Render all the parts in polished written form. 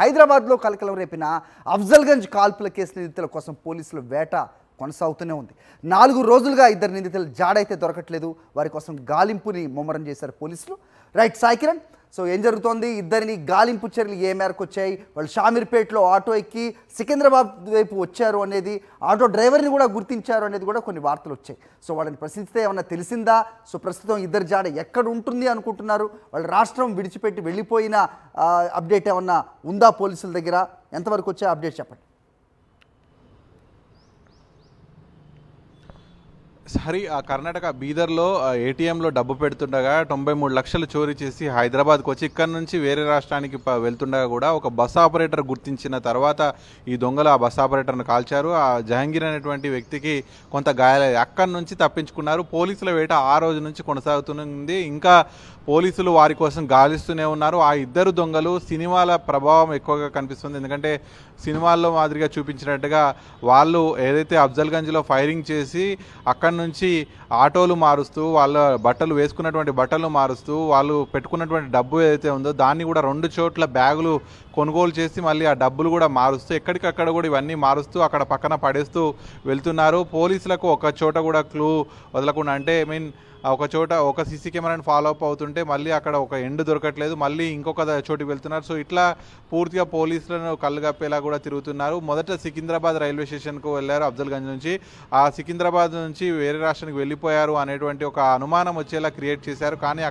హైదరాబాద్లో కలకలం రేపిన అఫ్జల్గంజ్ కాల్పుల కేసు నిందితుల కోసం పోలీసుల వేట కొనసాగుతూనే ఉంది. 4 రోజులుగా ఇద్దరు నిందితులు జాడైతే దొరకట్లేదు. వారి కోసం గాలింపుని ముమ్మరం చేశారు పోలీసులు. రైట్ సాయి కిరణ్, సో ఏం జరుగుతోంది? ఇద్దరిని గాలింపు చర్యలు ఏ మేరకు వచ్చాయి? వాళ్ళు షామీర్పేటలో ఆటో ఎక్కి సికింద్రాబాద్ వైపు వచ్చారు అనేది, ఆటో డ్రైవర్ని కూడా గుర్తించారు అనేది కూడా కొన్ని వార్తలు వచ్చాయి. సో వాళ్ళని ప్రశ్నిస్తే ఏమన్నా తెలిసిందా? సో ప్రస్తుతం ఇద్దరు జాడ ఎక్కడ ఉంటుంది అనుకుంటున్నారు? వాళ్ళు రాష్ట్రం విడిచిపెట్టి వెళ్ళిపోయిన అప్డేట్ ఏమన్నా ఉందా పోలీసుల దగ్గర? ఎంతవరకు వచ్చే అప్డేట్ చెప్పండి. హరి, ఆ కర్ణాటక బీదర్లో ఏటీఎంలో డబ్బు పెడుతుండగా 93 లక్షలు చోరీ చేసి హైదరాబాద్కి వచ్చి ఇక్కడ నుంచి వేరే రాష్ట్రానికి వెళ్తుండగా కూడా ఒక బస్ ఆపరేటర్ గుర్తించిన తర్వాత ఈ దొంగలు ఆ బస్ ఆపరేటర్ను కాల్చారు. ఆ జహంగీర్ అనేటువంటి వ్యక్తికి కొంత గాయాలయ్యాయి. అక్కడి నుంచి తప్పించుకున్నారు. పోలీసుల వేట ఆ రోజు నుంచి కొనసాగుతుంది. ఇంకా పోలీసులు వారి కోసం గాలిస్తూనే ఉన్నారు. ఆ ఇద్దరు దొంగలు సినిమాల ప్రభావం ఎక్కువగా కనిపిస్తుంది. ఎందుకంటే సినిమాల్లో మాదిరిగా చూపించినట్టుగా వాళ్ళు ఏదైతే అఫ్జల్గంజ్లో ఫైరింగ్ చేసి అక్కడి నుంచి ఆటోలు మారుస్తూ, వాళ్ళ బట్టలు వేసుకున్నటువంటి బట్టలు మారుస్తూ, వాళ్ళు పెట్టుకున్నటువంటి డబ్బు ఏదైతే ఉందో దాన్ని కూడా 2 చోట్ల బ్యాగులు కొనుగోలు చేసి మళ్ళీ ఆ డబ్బులు కూడా మారుస్తూ ఎక్కడికక్కడ కూడా ఇవన్నీ మారుస్తూ అక్కడ పక్కన పడేస్తూ వెళ్తున్నారు. పోలీసులకు ఒక చోట కూడా క్లూ వదలకుండా, అంటే ఒక చోట ఒక సీసీ కెమెరాని ఫాలో అప్ అవుతుంటే మళ్ళీ అక్కడ ఒక ఎండ్ దొరకట్లేదు, మళ్ళీ ఇంకొక చోటుకి వెళ్తున్నారు. సో ఇట్లా పూర్తిగా పోలీసులను కళ్ళగప్పేలా కూడా తిరుగుతున్నారు. మొదట సికింద్రాబాద్ రైల్వే స్టేషన్కు వెళ్ళారు అఫ్జల్గంజ్ నుంచి. ఆ సికింద్రాబాద్ నుంచి వేరే రాష్ట్రానికి వెళ్ళిపోయారు అనేటువంటి ఒక అనుమానం వచ్చేలా క్రియేట్ చేశారు. కానీ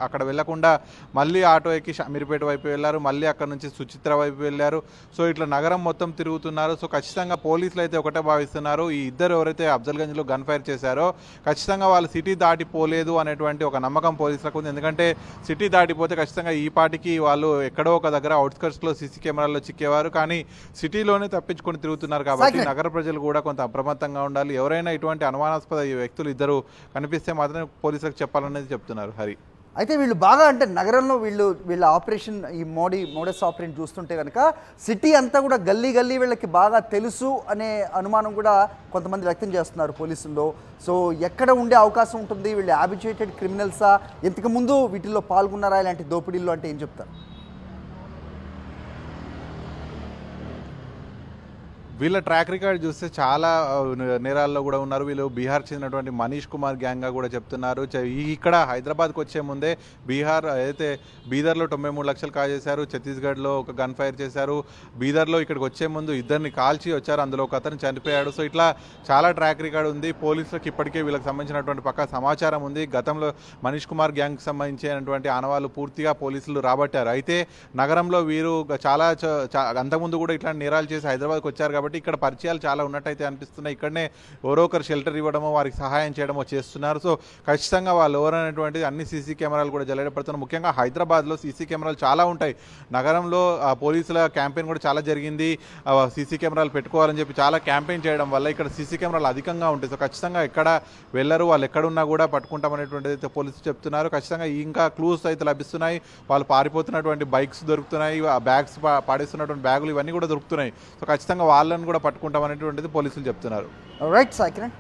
అక్కడ వెళ్లకుండా మళ్ళీ ఆటో ఎక్కి షామీర్పేట వైపు వెళ్ళారు, మళ్ళీ అక్కడ నుంచి సుచిత్ర వైపు వెళ్ళారు. సో ఇట్లా నగరం మొత్తం తిరుగుతున్నారు. సో ఖచ్చితంగా పోలీసులు అయితే ఒకటే భావిస్తున్నారు, ఈ ఇద్దరు ఎవరైతే అఫ్జల్గంజ్లో గన్ ఫైర్ చేశారో ఖచ్చితంగా వాళ్ళు సిటీ దాటిపోలేదు అనేటువంటి ఒక నమ్మకం పోలీసులకు ఉంది. ఎందుకంటే సిటీ దాటిపోతే ఖచ్చితంగా ఈ పాటికి వాళ్ళు ఎక్కడో ఒక దగ్గర అవుట్స్కర్ట్స్లో సీసీ కెమెరాల్లో చిక్కేవారు. కానీ సిటీలోనే తప్పించుకొని తిరుగుతున్నారు. కాబట్టి నగర ప్రజలు కూడా కొంత అప్రమత్తంగా ఉండాలి. ఎవరైనా ఇటువంటి అనుమానాస్పద వ్యక్తులు ఇద్దరు కనిపిస్తే మాత్రమే పోలీసులకు చెప్పాలనేది చెప్తున్నారు. హరి, అయితే వీళ్ళు బాగా, అంటే నగరంలో వీళ్ళ ఆపరేషన్, ఈ మోడస్ ఆపరేషన్ చూస్తుంటే కనుక సిటీ అంతా కూడా గల్లీ వీళ్ళకి బాగా తెలుసు అనే అనుమానం కూడా కొంతమంది వ్యక్తం చేస్తున్నారు పోలీసుల్లో. సో ఎక్కడ ఉండే అవకాశం ఉంటుంది? వీళ్ళు హ్యాబిచుయేటెడ్ క్రిమినల్సా? ఇంతకుముందు వీటిల్లో పాల్గొన్నారా ఇలాంటి దోపిడీల్లో? అంటే ఏం చెప్తారు? వీళ్ళ ట్రాక్ రికార్డ్ చూస్తే చాలా నేరాల్లో కూడా ఉన్నారు. వీళ్ళు బీహార్ చెందినటువంటి మనీష్ కుమార్ గ్యాంగ్గా కూడా చెప్తున్నారు. ఇక్కడ హైదరాబాద్కి వచ్చే ముందే బీహార్ అయితే బీదర్లో 93 లక్షలు కాజేశారు, ఛత్తీస్గఢ్లో ఒక గన్ ఫైర్ చేశారు, బీదర్లో ఇక్కడికి వచ్చే ముందు ఇద్దరిని కాల్చి వచ్చారు, అందులో ఒక అతను చనిపోయాడు. సో ఇట్లా చాలా ట్రాక్ రికార్డ్ ఉంది. పోలీసులకు ఇప్పటికే వీళ్ళకి సంబంధించినటువంటి పక్కా సమాచారం ఉంది. గతంలో మనీష్ కుమార్ గ్యాంగ్కి సంబంధించినటువంటి ఆనవాళ్ళు పూర్తిగా పోలీసులు రాబట్టారు. అయితే నగరంలో వీరు చాలా అంతకుముందు కూడా ఇట్లాంటి నేరాలు చేసి హైదరాబాద్కి వచ్చారు కాబట్టి ఇక్కడ పరిచయాలు చాలా ఉన్నట్టయితే అనిపిస్తున్నాయి. ఇక్కడనే ఎవరో ఒకరు షెల్టర్ ఇవ్వడమో వారికి సహాయం చేయడమో చేస్తున్నారు. సో ఖచ్చితంగా వాళ్ళు ఎవరనేటువంటిది అన్ని సీసీ కెమెరాలు కూడా జల్లెడపడుతున్నారు. ముఖ్యంగా హైదరాబాద్లో సీసీ కెమెరాలు చాలా ఉంటాయి. నగరంలో పోలీసుల క్యాంపెయిన్ కూడా చాలా జరిగింది. సీసీ కెమెరాలు పెట్టుకోవాలని చెప్పి చాలా క్యాంపెయిన్ చేయడం వల్ల ఇక్కడ సీసీ కెమెరాలు అధికంగా ఉంటాయి. సో ఖచ్చితంగా ఎక్కడ వెళ్ళరు, వాళ్ళు ఎక్కడున్నా కూడా పట్టుకుంటామనేటువంటిది అయితే పోలీసులు చెప్తున్నారు. ఖచ్చితంగా ఇంకా క్లూస్ అయితే లభిస్తున్నాయి. వాళ్ళు పారిపోతున్నటువంటి బైక్స్ దొరుకుతున్నాయి, బ్యాగ్స్ పాడేస్తున్నటువంటి బ్యాగులు ఇవన్నీ కూడా దొరుకుతున్నాయి. సో ఖచ్చితంగా వాళ్ళని కూడా పట్టుకుంటామనేటువంటిది పోలీసులు చెప్తున్నారు. రైట్ సాయి కిరణ్.